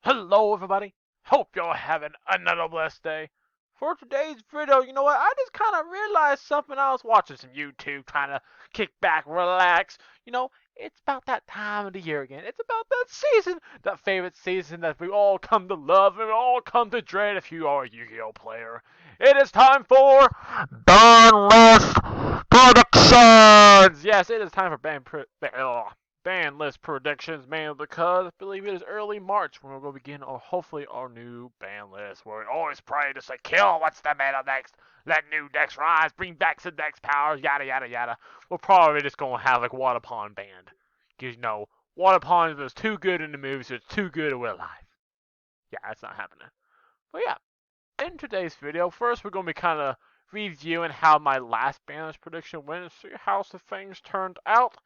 Hello everybody, hope you're having another blessed day. For today's video, you know what, I just kind of realized something. I was watching some YouTube, trying to kick back, relax. It's about that time of the year again. It's about that season, that favorite season that we all come to love and we all come to dread if you are a Yu-Gi-Oh player. It is time for ban.banlist predictions! Yes, it is time for ban list predictions, mainly because I believe it is early March when we're going to begin hopefully our new ban list. Where we always pray to say, kill what's the meta next, let new decks rise, bring back some decks powers, yada yada yada. We're probably just going to have like Waterpond banned. Because Waterpond was too good in the movies, so it's too good in real life. Yeah, that's not happening. But yeah, in today's video, first we're going to be kind of reviewing how my last ban list prediction went and see how some things turned out.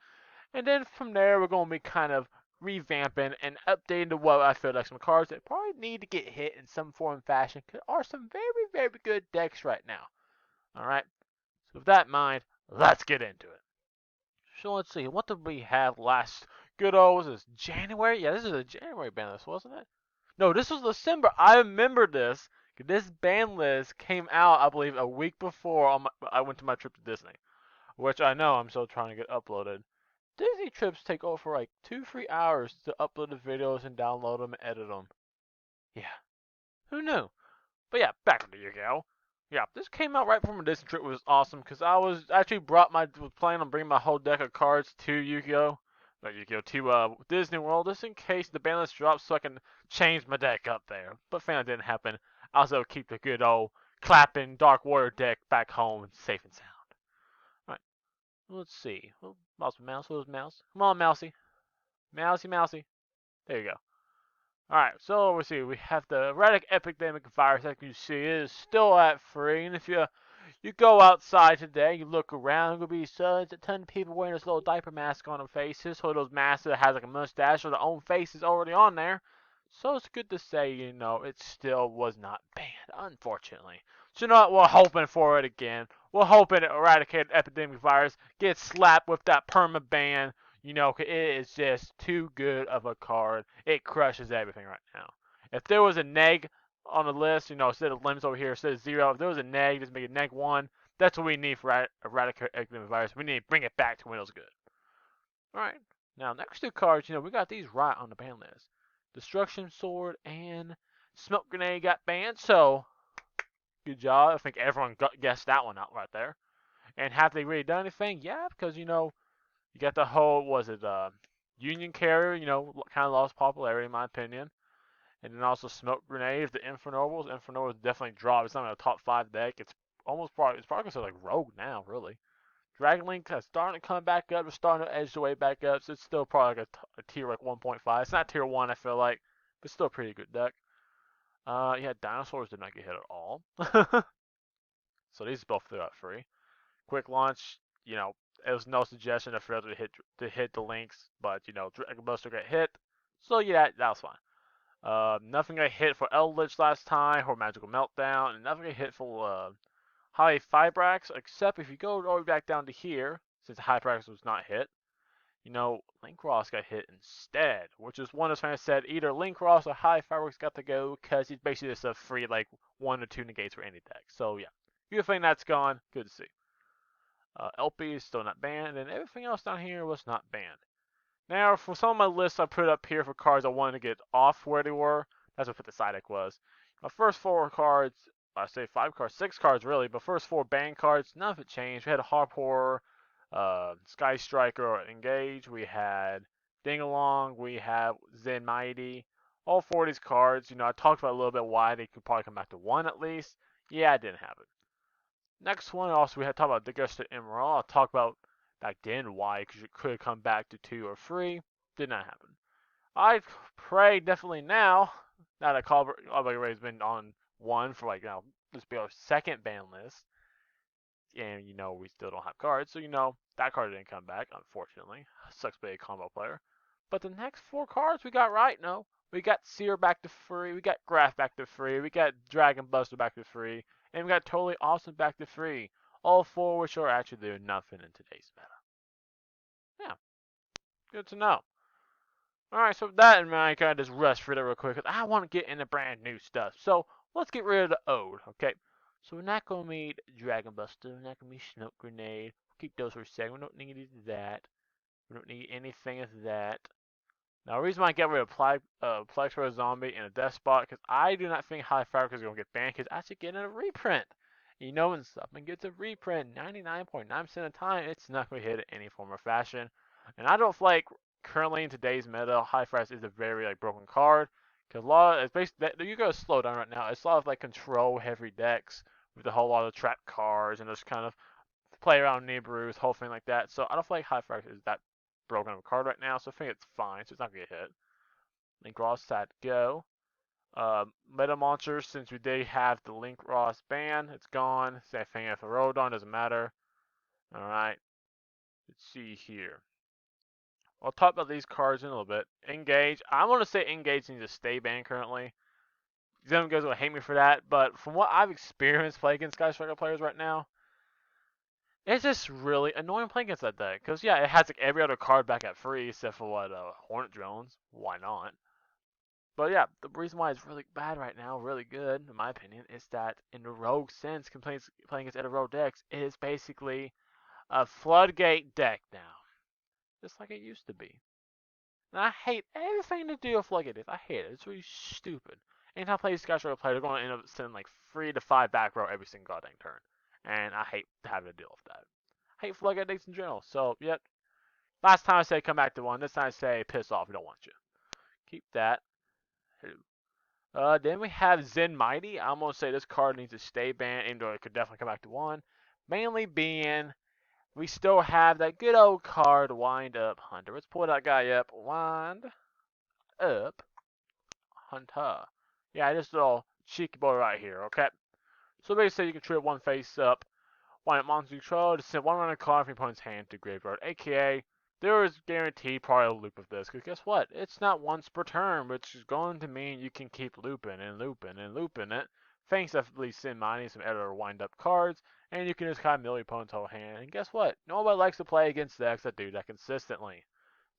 And then from there, we're going to be kind of revamping and updating to what I feel like some cards that probably need to get hit in some form and fashion are some very, very good decks right now. Alright, so with that in mind, let's get into it. So let's see, what did we have last good old, was this January? Yeah, this is a January ban list, wasn't it? No, this was December. I remember this. This ban list came out, I believe, a week before I went to my trip to Disney, which I know I'm still trying to get uploaded. Disney trips take over like 2-3 hours to upload the videos and download them and edit them. Yeah, who knew? But yeah, back to Yu-Gi-Oh! Yeah, this came out right before my Disney trip. Was awesome because I was actually was planning on bringing my whole deck of cards to Yu-Gi-Oh! Not Yu-Gi-Oh! To Disney World just in case the ban list drops so I can change my deck up there. But finally didn't happen. I was able to keep the good old clapping Dark Warrior deck back home safe and sound. Alright, let's see. Oh, mouse, where's mouse? Come on, mousy. Mousy. There you go. Alright, so we see we have the erratic epidemic virus. Like you see, it is still at free. And if you go outside today, you look around, there'll be a ton of people wearing this little diaper mask on their faces, or those masks that has like a mustache or their own face is already on there. So it's good to say, it still was not banned, unfortunately. So we're hoping for it again. We're hoping it eradicated epidemic virus gets slapped with that perma ban. It is just too good of a card. It crushes everything right now. If there was a neg on the list, instead of limits over here, instead of 0, if there was a neg, just make it neg 1. That's what we need for eradicate epidemic virus. We need to bring it back to when it was good. Alright, now next two cards, we got these right on the ban list. Destruction Sword and Smoke Grenade got banned, so good job. I think everyone guessed that one out right there. And have they really done anything? Yeah, because, you got the whole, Union Carrier, kind of lost popularity in my opinion. And then also Smoke Grenades, the Infernobles. Infernobles definitely dropped. It's not in a top 5 deck. It's probably considered like Rogue now, really. Dragon Link is starting to come back up. It's starting to edge the way back up. So it's still probably like a tier like 1.5. It's not tier 1, I feel like, but still a pretty good deck. Yeah, Dinosaurs did not get hit at all. So these both got free. Quick launch, it was no suggestion of failure to hit the links, but Dragon Buster got hit. So yeah, that was fine. Nothing got hit for Elderts last time, or Magical Meltdown, and nothing got hit for High Fibrax, except if you go all the way back down to here, since High Fibrax was not hit, Link Ross got hit instead, which is one of the fans said either Link Ross or High Fibrax got to go, because he's basically just a free, like, 1 or 2 negates for any deck. So yeah, good thing that's gone, good to see. LP is still not banned, and everything else down here was not banned. Now, for some of my lists I put up here for cards I wanted to get off where they were, that's what the side deck was. My first 4 cards, I say 5 cards, 6 cards really, but first 4 banned cards, none of it changed. We had Harp Horror, Sky Striker, Engage, we had Dingalong, we have Zen Mighty. All 4 of these cards, I talked about a little bit why they could probably come back to 1 at least. Yeah, I didn't have it. Next one, also, we had to talk about Digested Emerald. I'll talk about back then why it could come back to 2 or 3. Did not happen. I pray definitely now that Calvary has been on 1 for like now, this be our second ban list. And we still don't have cards, so that card didn't come back, unfortunately. Sucks being a combo player. But the next 4 cards we got right, no. We got Seer back to free, we got Graph back to free, we got Dragon Buster back to free, and we got Totally Awesome back to free. All 4 which are actually doing nothing in today's meta. Yeah, good to know. Alright, so with that in mind, I kind of just rush through that real quick, because I want to get into brand new stuff. So, let's get rid of the old, okay? So we're not going to need Dragon Buster, we're not going to need Snow Grenade. Keep those for a second, we don't need that. We don't need anything of that. Now, the reason why I get rid of Plex for a Zombie and a Death Spot, because I do not think High Fire is going to get banned, because I should get in a reprint. You know, when something gets a reprint, 99.9% of the time, it's not going to hit in any form or fashion. And I don't feel like currently in today's meta, High Fire is a very broken card. Because a lot of, it's basically, you go slow down right now. It's a lot of control heavy decks with a whole lot of trap cards and just kind of play around Nibiru's, whole thing like that. So I don't feel like High Fire is that broken of a card right now, so I think it's fine, so it's not going to get hit. Link Ross side go. Meta Monsters, since we did have the Link Ross ban, it's gone. Same thing if a Rodon, doesn't matter. Alright, let's see here. I'll talk about these cards in a little bit. Engage, I'm going to say Engage needs to stay banned currently. Some guys will hate me for that, but from what I've experienced playing against Sky Striker players right now, it's just really annoying playing against that deck. Because, yeah, it has every other card back at free, except for Hornet Drones. Why not? But yeah, the reason why it's really bad right now, really good, in my opinion, is that in the rogue sense, playing against other rogue decks, it is basically a floodgate deck now. Just like it used to be. And I hate everything to do with floodgate decks. I hate it. It's really stupid. Anytime I play these guys, they're going to end up sending 3 to 5 back row every single goddamn turn. And I hate having to deal with that. I hate floodgate decks in general. So, yep. Last time I said come back to 1. This time I say piss off. We don't want you. Keep that. Then we have Zen Mighty. I'm going to say this card needs to stay banned, even though it could definitely come back to 1. Mainly being, we still have that good old card, Wind Up Hunter. Let's pull that guy up. Wind Up Hunter. Yeah, this little cheeky boy right here, okay? So basically, you can trip one face up, wind up monster control, to send one random card from your opponent's hand to graveyard, aka there is guaranteed probably a loop of this, because guess what? It's not once per turn, which is going to mean you can keep looping and looping and looping it. Thanks to at least send mining some editor wind up cards, and you can just kind of mill your opponent's whole hand. And guess what? Nobody likes to play against decks that do that consistently.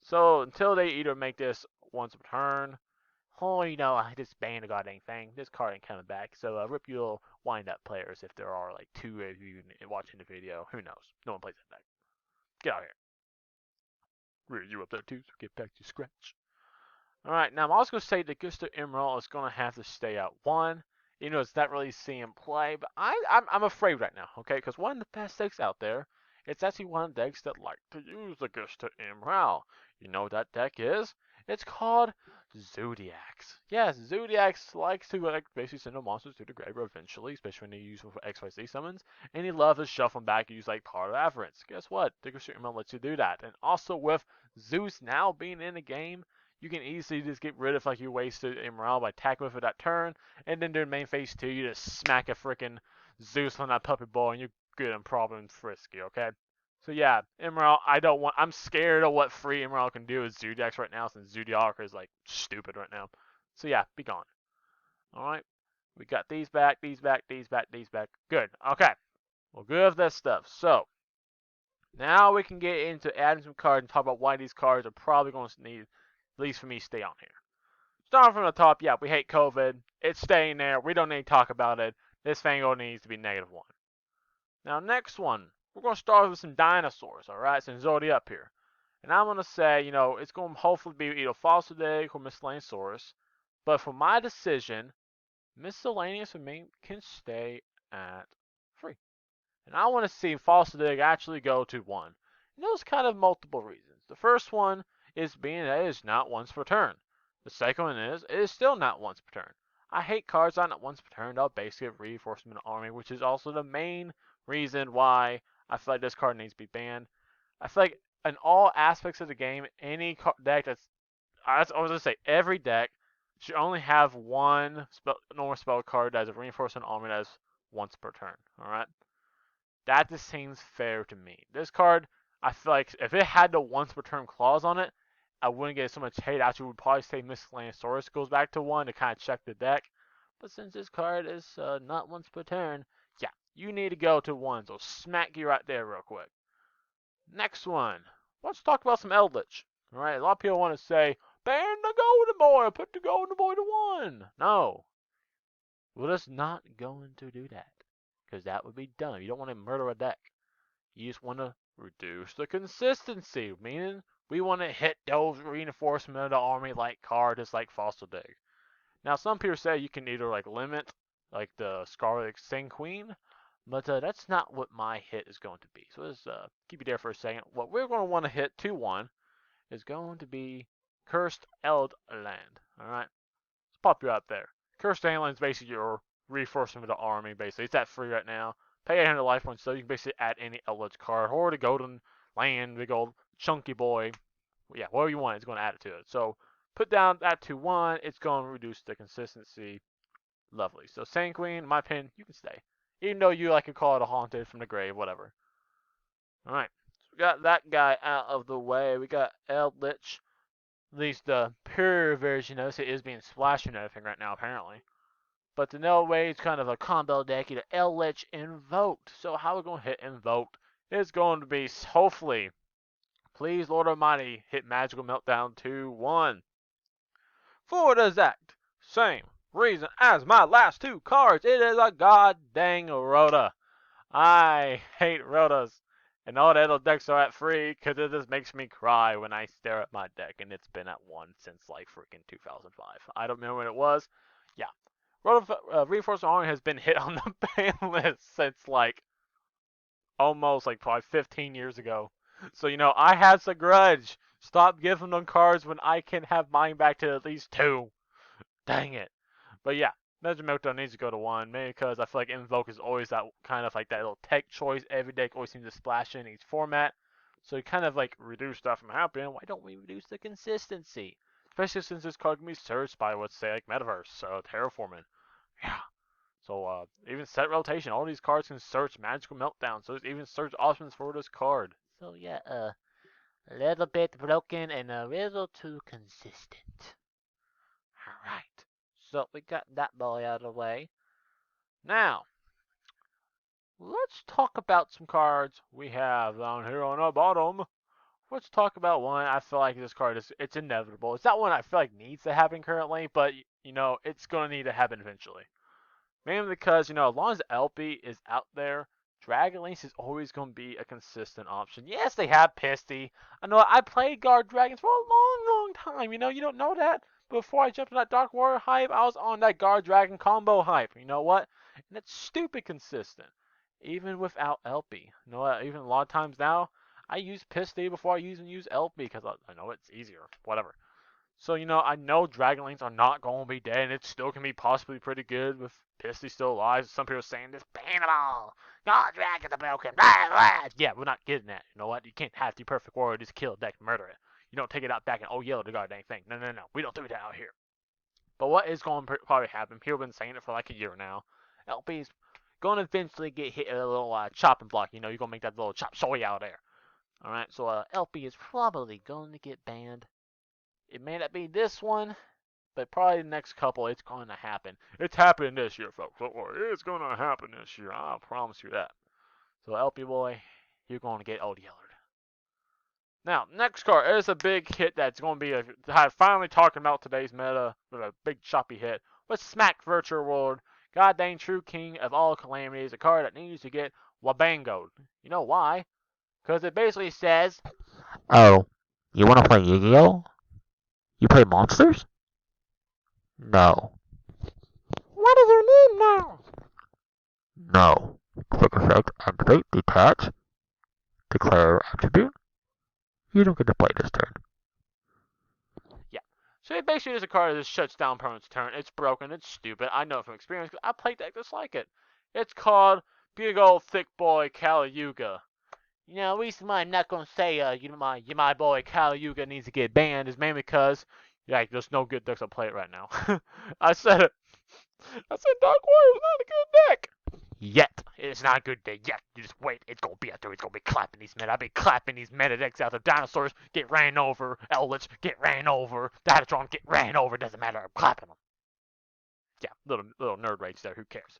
So until they either make this once per turn, oh, I just banned the goddamn thing. This card ain't coming back. So rip you little wind up players if there are 2 of you watching the video. Who knows? No one plays that deck. Get out of here. You up there too, so get back to scratch. Alright, now I'm also going to say that Gusto Emerald is going to have to stay at 1. It's not really seeing play, but I'm afraid right now, okay? Because one of the best decks out there, it's actually one of the decks that like to use the Gusto Emerald. You know what that deck is? It's called Zodiacs. Yes, Zodiacs likes to basically send the monsters to the graveyard eventually, especially when they use them for XYZ summons, and he loves to shuffle them back and use part of Avarice. Guess what? The Gusto Emerald lets you do that. And also with Zeus now being in the game, you can easily just get rid of your wasted Emerald by attacking with it that turn, and then during main phase 2, you just smack a freaking Zeus on that puppy ball, and you're good and problem frisky, okay? So yeah, Emerald, I'm scared of what free Emerald can do with Zodiacs right now, since Zodiac is stupid right now. So yeah, be gone. Alright, we got these back, these back, these back, these back. Good, okay. Well, good with this stuff. So, now we can get into adding some cards and talk about why these cards are probably going to need, at least for me, stay on here. Starting from the top, yeah, we hate COVID. It's staying there. We don't need to talk about it. This Fango needs to be -1. Now, next one, we're going to start with some Dinosaurs, alright, since it's already up here. And I'm going to say, it's going to hopefully be either Falsidig or Miscellaneous. But for my decision, Miscellaneous for me can stay at 3. And I want to see Falsidig actually go to 1. And there's kind of multiple reasons. The first one is being that it is not once per turn. The second one is, it is still not once per turn. I hate cards that are not once per turn. They'll basically have reinforcement army, which is also the main reason why I feel like this card needs to be banned. I feel like in all aspects of the game, any deck I was going to say, every deck should only have one normal spell card that has a reinforcement army that is once per turn. Alright? That just seems fair to me. This card, I feel like if it had the once per turn clause on it, I wouldn't get so much hate. Actually, would probably say Miscellaneous goes back to 1 to kind of check the deck. But since this card is not once per turn, yeah, you need to go to 1. So smack you right there real quick. Next one. Let's talk about some Elderts. Alright, a lot of people want to say, ban the golden boy, put the golden boy to 1. No. We're just not going to do that. Because that would be dumb. You don't want to murder a deck. You just want to reduce the consistency, meaning we want to hit those reinforcement of the army like cards, just like Fossil Dig. Now, some people say you can either like limit like the Scarlet Sanguine, but that's not what my hit is going to be. So let's keep you there for a second. What we're going to want to hit 2-1 is going to be Cursed Eldland. All right, let's pop you out there. Cursed Eldland is basically your reinforcement of the army. Basically, it's at free right now. Pay 800 life points, so you can basically add any Elderts card or the Golden Land, big old chunky boy. Yeah, whatever you want, it's going to add it to it. So put down that 2-1. It's going to reduce the consistency. Lovely. So Sanguine, in my opinion, you can stay. Even though you like to call it a haunted from the grave, whatever. Alright. So we got that guy out of the way. We got Eldritch. At least the pure version of it is being splashed and everything right now, apparently. But the no way it's kind of a combo deck. Either Eldritch Invoked. So how we're going to hit Invoked is going to be, hopefully, please, Lord Almighty, hit Magical Meltdown 2-1. For the exact same reason as my last 2 cards, it is a god dang Rhoda. I hate Rhodas. And all the other decks are at free because it just makes me cry when I stare at my deck. And it's been at 1 since like freaking 2005. I don't remember when it was. Yeah. Rhoda Reinforcement Army has been hit on the ban list since like almost like probably 15 years ago. So, you know, I have a grudge. Stop giving them cards when I can have mine back to at least 2. Dang it. But yeah, Magic Meltdown needs to go to 1, mainly because I feel like Invoke is always that kind of like that little tech choice every deck always seems to splash in each format. So you kind of like reduce stuff from happening. Why don't we reduce the consistency? Especially since this card can be searched by, let's say, like Metaverse, Terraforming. Yeah. So even set rotation, all these cards can search Magical Meltdown. So there's even search options for this card. So yeah, a little bit broken and a little too consistent. Alright. So we got that boy out of the way. Now, let's talk about some cards we have down here on the bottom. Let's talk about one. I feel like this card it's inevitable. It's not one I feel like needs to happen currently, but you know, it's gonna need to happen eventually. Mainly because, you know, as long as LP is out there, Dragon Lance is always going to be a consistent option. Yes, they have Pisty. I know I played Guard Dragons for a long, long time. You know, you don't know that. Before I jumped on that Dark Warrior hype, I was on that Guard Dragon combo hype. You know what? And it's stupid consistent. Even without LP. You know what? Even a lot of times now, I use Pisty before I even use LP because I know it's easier. Whatever. So, you know, I know Dragonlings are not going to be dead, and it still can be possibly pretty good with Pisty still alive. Some people are saying this, ban them all. God, dragons are broken. Blah, blah. Yeah, we're not getting that. You know what? You can't have the perfect warrior just kill a deck and murder it. You don't take it out back and, oh, yell the goddamn thing. No, no, no. We don't do that out here. But what is going to probably happen, people have been saying it for like a year now, LP's going to eventually get hit with a little chopping block. You know, you're going to make that little chop soy out there. Alright, so LP is probably going to get banned. It may not be this one, but probably the next couple, it's going to happen. It's happening this year, folks. Don't worry. It's going to happen this year. I promise you that. So, LP boy, you're going to get old yellered. Now, next card is a big hit that's going to be finally talking about today's meta with a big choppy hit. With Smack Virtual World, God dang true king of all calamities, a card that needs to get wabangoed. You know why? Because it basically says, Oh, you want to play Yu-Gi-Oh? You play monsters? No. What is your name now? No. Click effect, activate, detach, declare attribute. You don't get to play this turn. yeah. So it basically is a card that just shuts down opponent's turn. It's broken. It's stupid. I know from experience because I played decks just like it. It's called Big Old Thick Boy Caliuga. You know, the reason why I'm not gonna say my boy Caliuga needs to get banned is mainly because there's no good decks to play it right now. I said it. I said Dark Warrior is not a good deck. Yet. It's not a good deck yet. You just wait. It's gonna be out there. It's gonna be clapping these meta. I've been clapping these meta decks out. The Dinosaurs get ran over. Elderts get ran over. Diatron get ran over. Doesn't matter. I'm clapping them. Yeah, little nerd rage there. Who cares?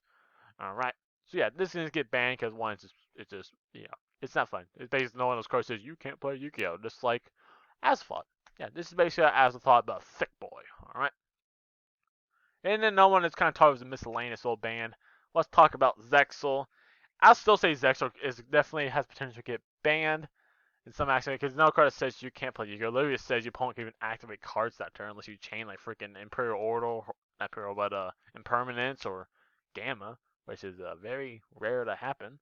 All right. So yeah, this is gonna get banned because one, it's just it's not fun. It's basically no one of those cards says you can't play Yugioh. Just like as fun. Yeah, this is basically as a thought about Thick Boy. All right. And then no one is kind of talking about a miscellaneous old band. Let's talk about Zexal. I'll still say Zexal is definitely has potential to get banned in some aspect because no card that says you can't play Yu-Gi-Oh! Literally it says your opponent can even activate cards that turn unless you chain like freaking Imperial Order, not Imperial, but Impermanence or Gamma, which is very rare to happen.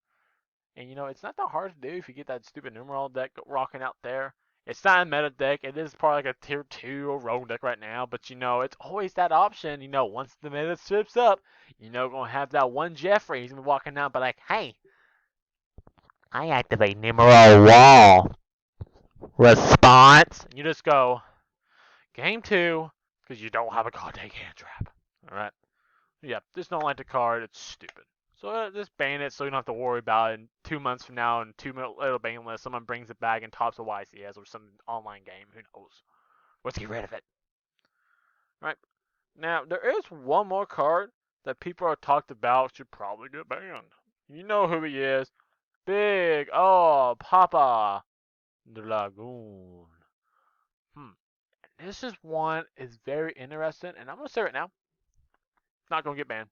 And it's not that hard to do if you get that stupid numeral deck rocking out there. It's not a meta deck. It is probably like a tier 2 or rogue deck right now, but it's always that option. Once the meta strips up, gonna have that one Jeffrey. He's gonna be walking out, but like, hey, I activate numeral wall response. And you just go game 2 because you don't have a goddamn hand trap. All right. Yeah, just don't like the card. It's stupid. So just ban it so you don't have to worry about it in 2 months from now and 2 little ban list. Someone brings it back and tops a YCS or some online game. Who knows? Let's get rid of it. Right. Now, there is one more card that people are talked about should probably get banned. You know who he is. Big Papa Dragoon. This is one is very interesting, and I'm going to say right now, it's not going to get banned.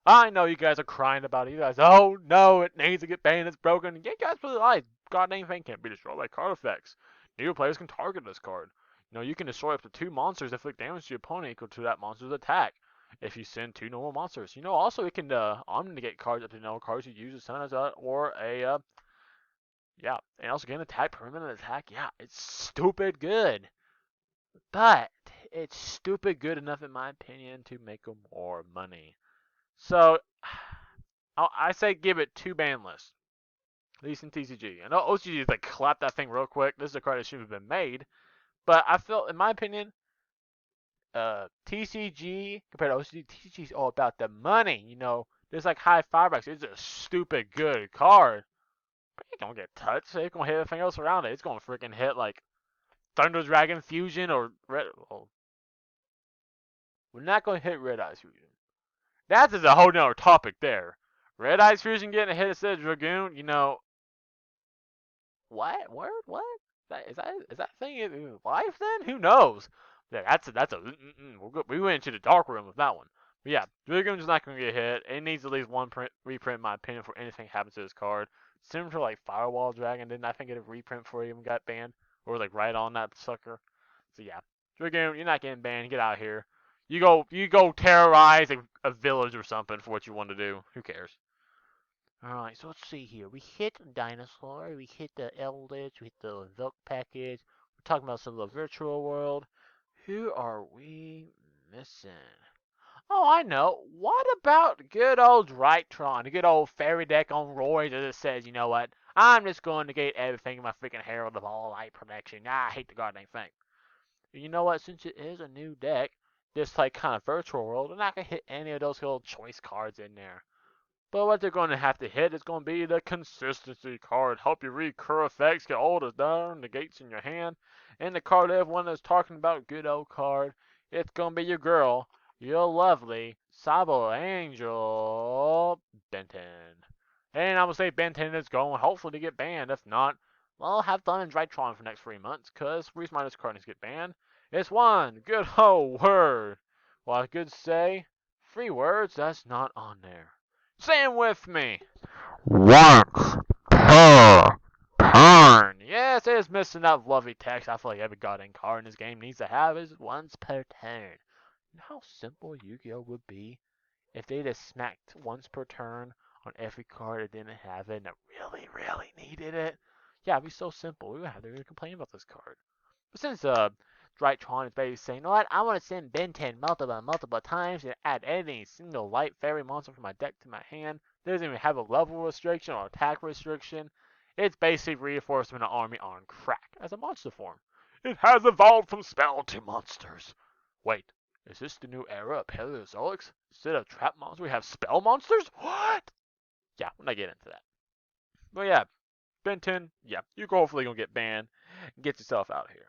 I know you guys are crying about it. You guys, oh no, it needs to get banned. It's broken. You guys really lie. Goddamn thing can't be destroyed by card effects. New players can target this card. You can destroy up to 2 monsters that inflict damage to your opponent equal to that monster's attack. If you send 2 normal monsters, also it can omnigate cards up to no cards you use as summon as or a yeah, and also get an attack, permanent attack. Yeah, it's stupid good, but it's stupid good enough in my opinion to make them more money. So, I say give it 2 ban lists, at least in TCG. I know OCG is like clap that thing real quick. This is a card that should have been made, but I feel, in my opinion, TCG compared to OCG, TCG is all about the money. There's like high firebacks. It's a stupid good card, but it don't get touched. It's gonna hit everything else around it. It's gonna freaking hit like Thunder Dragon Fusion or Red. Well, we're not gonna hit Red Eyes Fusion. That is a whole nother topic there. Red Eyes Fusion getting a hit instead of Dragoon, what? Word? What? Is that thing in life then? Who knows? Yeah, that's a we went into the dark room with that one. But yeah, Dragoon's not gonna get hit. It needs at least one reprint, in my opinion, for anything happens to this card. Similar to like Firewall Dragon, didn't I think it a reprint before it even got banned, or like right on that sucker? So yeah, Dragoon, you're not getting banned. Get out of here. You go terrorize a village or something for what you want to do. Who cares? Alright, so let's see here. We hit Dinosaur, we hit the Elderts, we hit the Vilk package. We're talking about some of the virtual world. Who are we missing? Oh, I know. What about good old Drytron, the good old fairy deck on Roy that just says, you know what? I'm just going to get everything in my freaking Herald of All Light protection. I hate the goddamn thing. You know what? Since it is a new deck, this like kind of virtual world, they're not gonna hit any of those little choice cards in there. But what they're going to have to hit is going to be the consistency card. Help you read curve effects, get all the darn negates in your hand. And the card everyone is talking about, good old card, it's going to be your girl, your lovely Sabo Angel Benton. And I will say Benton is going hopefully to get banned. If not, well, have fun in Drytron for the next 3 months. Because the reason why this card needs to get banned is one good old word. Well, I could say 3 words that's not on there. Say 'em with me. Once per turn. Yes, it is missing that lovely text. I feel like every goddamn card in this game needs to have is once per turn. You know how simple Yu-Gi-Oh would be if they just smacked once per turn on every card that didn't have it and that really, really needed it? Yeah, it'd be so simple. We would have to complain about this card. But since Drytron is basically saying, you know what, I want to send Ben 10 multiple times and add any single light fairy monster from my deck to my hand. It doesn't even have a level restriction or attack restriction. It's basically reinforcement of army on crack as a monster form. It has evolved from spell to monsters. Wait, is this the new era of Paleozoics? Instead of trap monsters, we have spell monsters? What? Yeah, when I get into that. But yeah, Ben 10, yeah, you're hopefully going to get banned and get yourself out of here.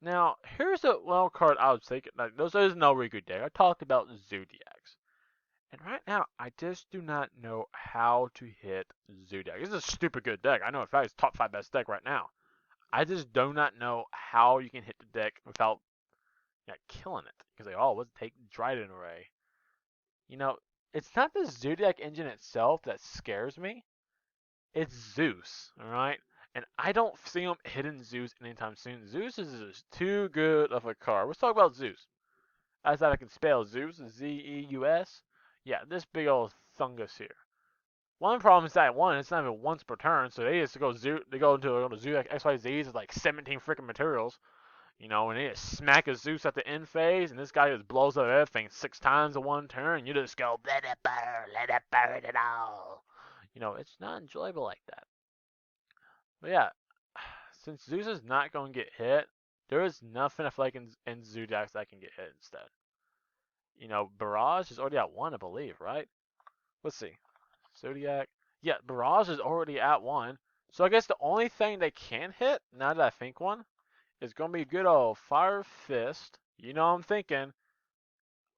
Now, here's a wild card I was thinking. Like, there's no Riku deck. I talked about Zodiacs. And right now, I just do not know how to hit Zodiac. This is a stupid good deck. I know, in fact, it's top 5 best deck right now. I just do not know how you can hit the deck without killing it. Because like, oh, let's take Dryden Array. You know, it's not the Zodiac engine itself that scares me. It's Zeus, alright? And I don't see him hitting Zeus anytime soon. Zeus is just too good of a card. Let's talk about Zeus. As that I can spell Zeus, Z-E-U-S. Yeah, this big old thungus here. One problem is that one, it's not even once per turn, so they just go into Zodiac XYZs with like 17 freaking materials. You know, and they just smack a Zeus at the end phase, and this guy just blows up everything 6 times in one turn. You just go, let it burn it all. You know, it's not enjoyable like that. But yeah, since Zeus is not going to get hit, there is nothing I feel like in Zodiacs that can get hit instead. You know, Barrage is already at 1, I believe, right? Let's see. Zodiac. Yeah, Barrage is already at 1. So I guess the only thing they can hit, now that I think one, is going to be good old Fire Fist. You know what I'm thinking.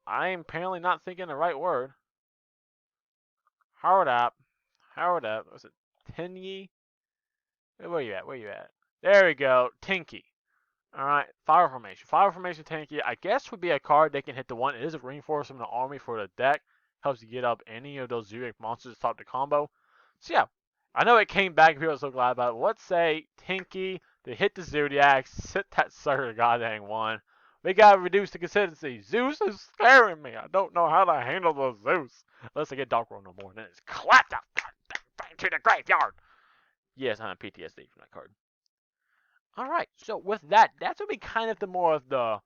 I am apparently not thinking the right word. Howard up. Was it Tingy? Where you at? Where you at? There we go. Tinky. Alright, Fire Formation. Fire Formation Tinky, I guess, would be a card they can hit the one. It is a reinforcement of the army for the deck. Helps you get up any of those Zodiac monsters to top the combo. So yeah, I know it came back and people are so glad about it. Let's say Tinky, they hit the Zodiac, sit that sucker to goddamn one. We gotta reduce the consistency. Zeus is scaring me. I don't know how to handle the Zeus. Unless I get Dark World no more, and then it's clap that thing to the graveyard. Yes, I'm PTSD from that card. Alright, so with that, that's going to be kind of the more of the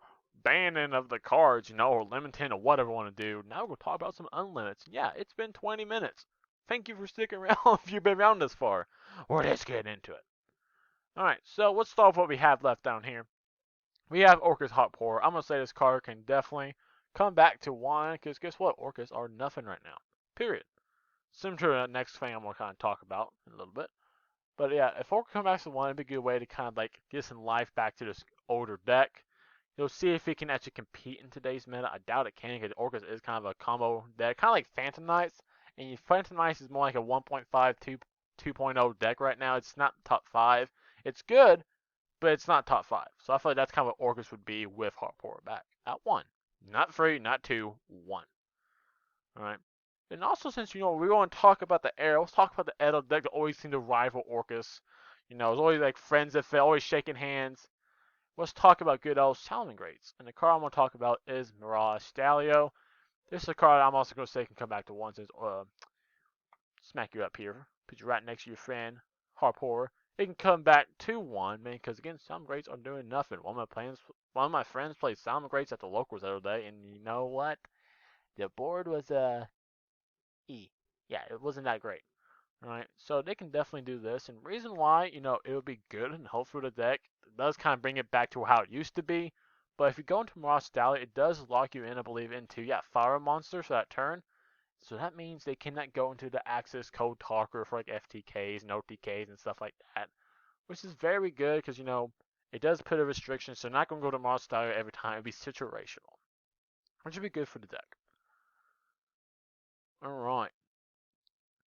banning of the cards, you know, or limiting or whatever we want to do. Now we're going to talk about some unlimits. Yeah, it's been 20 minutes. Thank you for sticking around if you've been around this far. Or let's get into it. Alright, so let's start with what we have left down here. We have Orcus Hot Pour. I'm going to say this card can definitely come back to 1, because guess what? Orcus are nothing right now. Period. Similar to the next thing I'm going to kind of talk about in a little bit. But yeah, if Orc comes back to 1, it'd be a good way to kind of like get some life back to this older deck. You'll see if it can actually compete in today's meta. I doubt it can, because Orcus is kind of a combo deck, kind of like Phantom Knights. And Phantom Knights is more like a 1.5, 2.0 deck right now. It's not top 5. It's good, but it's not top 5. So I feel like that's kind of what Orcus would be with Heartpour back at 1. Not 3, not 2, 1. Alright. And also, since, you know, we're going to talk about the air, let's talk about the Edo deck that always seem to rival Orcus. You know, it's always like friends that fit, always shaking hands. Let's talk about good old Salamangreats. And the card I'm going to talk about is Mirage Stalio. This is a card I'm also going to say can come back to 1 since, smack you up here. Put you right next to your friend, Harpour. It can come back to 1, man, because again, Salamangreats are doing nothing. One of my friends played Salamangreats at the locals the other day, and you know what? The board was, E. Yeah, it wasn't that great. Alright, so they can definitely do this. And reason why, you know, it would be good and helpful to the deck, it does kind of bring it back to how it used to be. But if you go into Mirage Stalio, it does lock you in, I believe, into, fire monsters for that turn. So that means they cannot go into the access code talker for like FTKs and OTKs and stuff like that. Which is very good because, you know, it does put a restriction. So not going to go to Mirage Stalio every time. It'd be situational. Which would be good for the deck. Alright.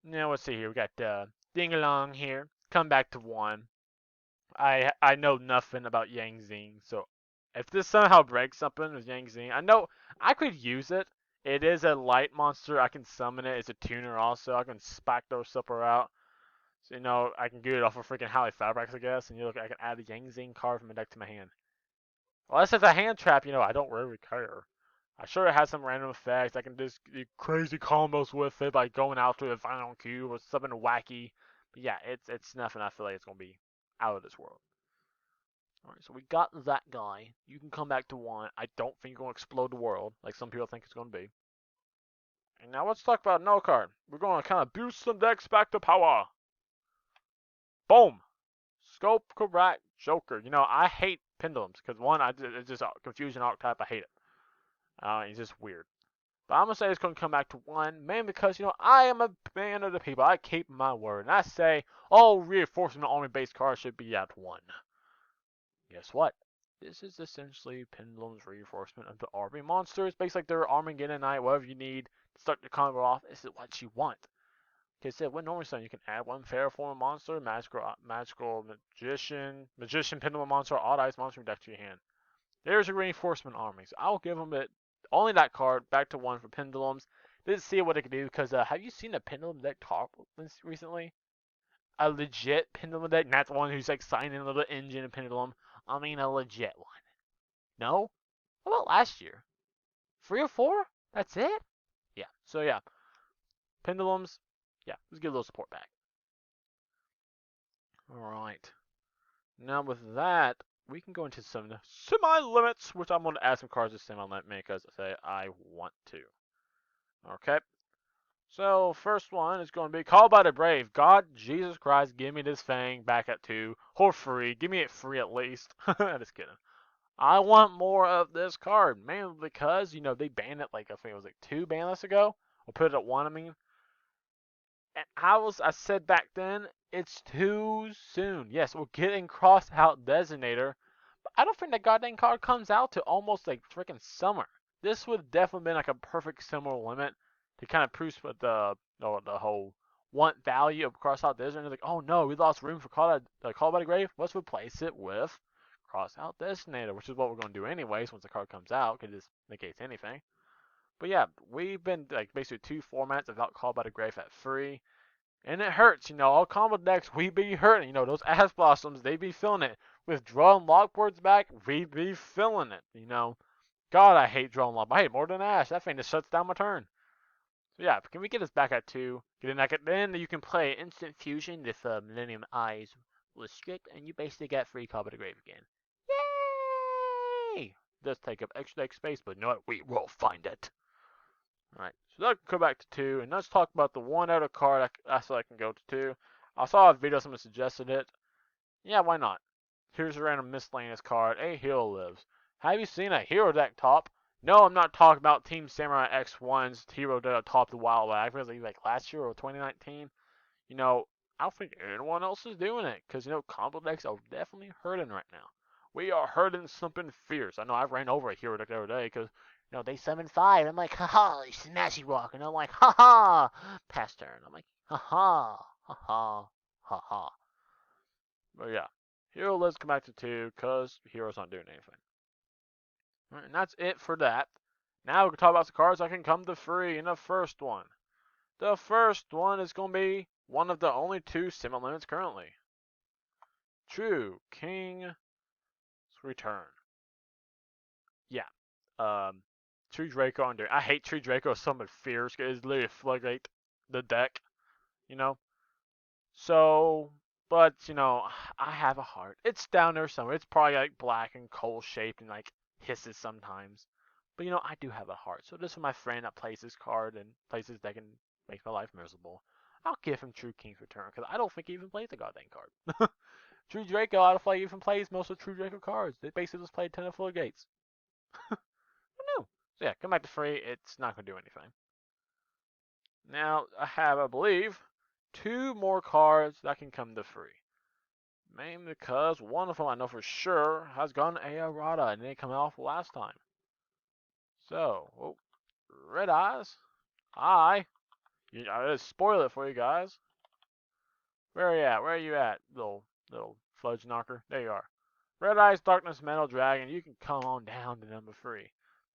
Now let's see here. We got Ding-a-Long here. Come back to 1. I know nothing about Yang Zing, so if this somehow breaks something with Yang Zing, I know I could use it. It is a light monster. I can summon it. It's a tuner also. I can spike those supper out. So, you know, I can get it off of freaking Halley Fabrics, I guess. And you look, I can add a Yang Zing card from my deck to my hand. Unless it's a hand trap, you know, I don't really care. I'm sure it has some random effects. I can just do crazy combos with it by going out to a final cube or something wacky. But yeah, it's nothing I feel like it's going to be out of this world. Alright, so we got that guy. You can come back to 1. I don't think you're going to explode the world like some people think it's going to be. And now let's talk about no card. We're going to kind of boost some decks back to power. Boom! Scope correct Joker. You know, I hate pendulums because one, it's just a confusion archetype. I hate it. It's just weird. But I'm going to say it's going to come back to 1, mainly because, you know, I am a man of the people. I keep my word. And I say all reinforcement army-based cards should be at 1. Guess what? This is essentially Pendulum's reinforcement of the army monsters. Basically, like their Armageddon Knight, whatever you need to start the combo off. This is what you want. Okay, so when normally you can add one Terraform monster, magical magician, pendulum monster, odd ice monster deck to your hand. There's your reinforcement army. So I'll give them it only that card back to 1 for pendulums. Didn't see what it could do because have you seen a pendulum deck talk recently? A legit pendulum deck, not the one who's like signing a little engine and pendulum. I mean a legit one. No? What about last year? 3 or 4? That's it? Yeah. So yeah, pendulums. Yeah, let's get a little support back. All right. Now with that, we can go into some semi-limits, which I'm going to add some cards to semi-limit because I say I want to. Okay. So, first one is going to be Called by the Brave. God, Jesus Christ, give me this thing back at 2. Or free. Give me it free at least. Just kidding. I want more of this card. Mainly because, they banned it like, I think it was like 2 ban lists ago. Or put it at 1, I mean. And I said back then, it's too soon. Yes, we're getting crossed out Designator. But I don't think that goddamn card comes out to almost like freaking summer. This would definitely been like a perfect summer limit to kind of prove what the whole want value of cross out Designator. It's like, oh no, we lost room for Call by the Grave. Let's replace it with cross out Designator, which is what we're going to do anyways once the card comes out, because it just negates anything. But yeah, we've been like basically 2 formats without Call by the Grave at 3. And it hurts, all combo decks, we be hurting. Those Ash Blossoms, they be feeling it. With draw and lock boards back, we be feeling it, God, I hate draw and lock. I hate it more than Ash. That thing just shuts down my turn. So yeah, can we get this back at 2? Get it back at, then you can play Instant Fusion with Millennium Eyes with Strict, and you basically get free Call by the Grave again. Yay! It does take up extra deck space, but no, we will find it. Alright, so that can go back to 2, and let's talk about the one other card so I can go to 2. I saw a video, someone suggested it. Yeah, why not? Here's a random miscellaneous card. A hero lives. Have you seen a hero deck top? No, I'm not talking about Team Samurai X1's hero deck top the wild way. I think it was like last year or 2019. I don't think anyone else is doing it, because, combo decks are definitely hurting right now. We are hurting something fierce. I know I ran over a hero deck the other day, because, they 7-5. I'm like, haha, smashy rock. And I'm like, haha, pass turn. I'm like, haha, haha, haha. But yeah, hero lives come back to 2, because hero's not doing anything. Alright, and that's it for that. Now we can talk about the cards that can come to free in the first one. The first one is going to be one of the only 2 semi-limits currently. True King's Return. Yeah. True Draco under. I hate True Draco so much fierce. It's literally floodgate the deck. So, but, I have a heart. It's down there somewhere. It's probably like black and coal shaped and like hisses sometimes. But, I do have a heart. So this is my friend that plays this card and plays this deck and makes my life miserable. I'll give him True King's Return because I don't think he even plays the goddamn card. True Draco, I don't think he even plays most of True Draco cards. They basically just play 10 of Full Gates. No. So yeah, come back to free. It's not going to do anything. Now, I have, I believe, 2 more cards that can come to free. Mainly because one of them I know for sure has gone a errata and didn't come off last time. So, Red Eyes. I just spoil it for you guys. Where are you at? Where are you at, little fudge knocker? There you are. Red Eyes Darkness Metal Dragon. You can come on down to number 3.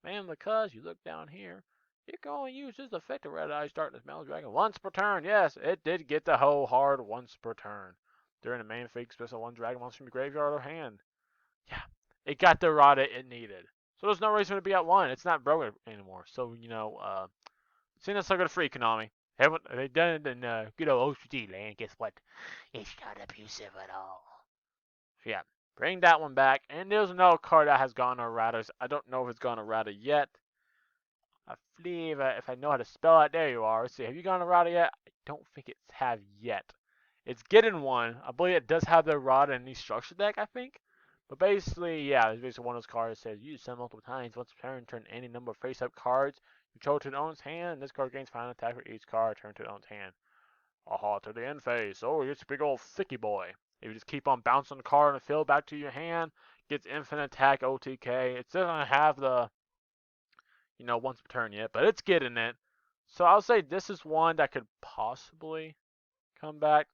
Man, because you look down here, you can only use this effect of Red Eyes Darkness Metal Dragon once per turn. Yes, it did get the whole hard once per turn. During the main phase, special 1 dragon monster from your graveyard or hand. Yeah, it got the errata it needed. So there's no reason to be at 1. It's not broken anymore. So, seeing that's not good free, Konami. They done it in good old OCG land. Guess what? It's not abusive at all. So yeah, bring that one back. And there's another card that has gone errata. I don't know if it's gone errata yet. I believe if I know how to spell it, there you are. Let's see, have you gone errata yet? I don't think it's have yet. It's getting one. I believe it does have the errata in the structure deck, I think. But basically, yeah, it's basically one of those cards that says use them multiple times. Once per turn any number of face-up cards control to the owner's hand. And this card gains final attack for each card turn to the owner's hand. Aha, to the end phase. Oh, it's a big old thicky boy. If you just keep on bouncing the card and fill back to your hand, gets infinite attack OTK. It doesn't have the, once per turn yet, but it's getting it. So I'll say this is one that could possibly come back.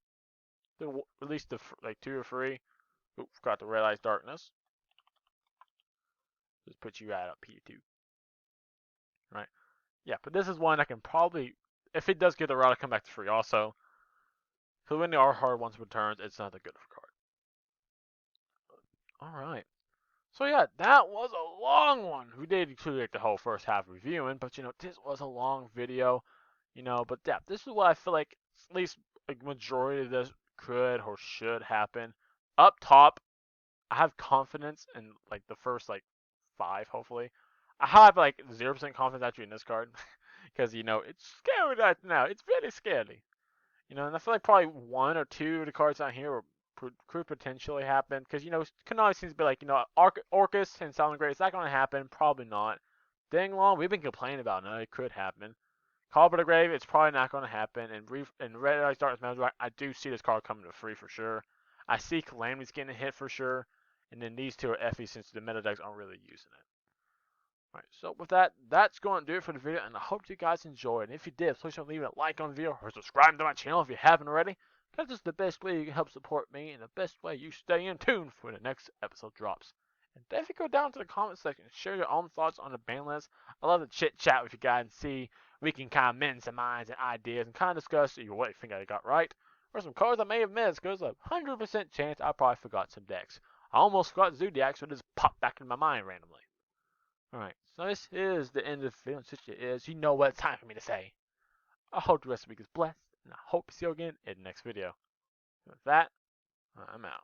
At least the like 2 or 3. Oop, forgot the Red Eyes Darkness. Just put you at P2. Right? Yeah, but this is one that can probably, if it does get the route, come back to free also. Because when the R hard once returns, it's not that good of a card. Alright. So yeah, that was a long one. We did include like the whole first half reviewing, but this was a long video. But yeah, this is what I feel like at least like majority of this could or should happen. Up top, I have confidence in like the first like 5, hopefully. I have like 0% confidence actually in this card. Because it's scary right now. It's very scary. And I feel like probably 1 or 2 of the cards out here could potentially happen. Because, Konami seems to be like, Orcus and Silent Grey, is that going to happen? Probably not. Dang long, we've been complaining about it. It could happen. Call of the Grave, it's probably not going to happen. And Red Eyes Darkness Metal, I do see this card coming to free for sure. I see Calamity's getting a hit for sure. And then these 2 are FE since the meta decks aren't really using it. Alright, so with that, that's going to do it for the video, and I hope you guys enjoyed. And if you did, please don't leave a like on the video or subscribe to my channel if you haven't already. Because it's the best way you can help support me and the best way you stay in tune for when the next episode drops. And definitely go down to the comment section and share your own thoughts on the ban list. I love to chit chat with you guys and see we can kind of mend some minds and ideas and kind of discuss what you think I got right or some cards I may have missed because there's a 100% chance I probably forgot some decks. I almost forgot Zodiac, so it just popped back in my mind randomly. Alright, so this is the end of the video. Since it is, you know what it's time for me to say. I hope the rest of the week is blessed, and I hope to see you again in the next video. With that, I'm out.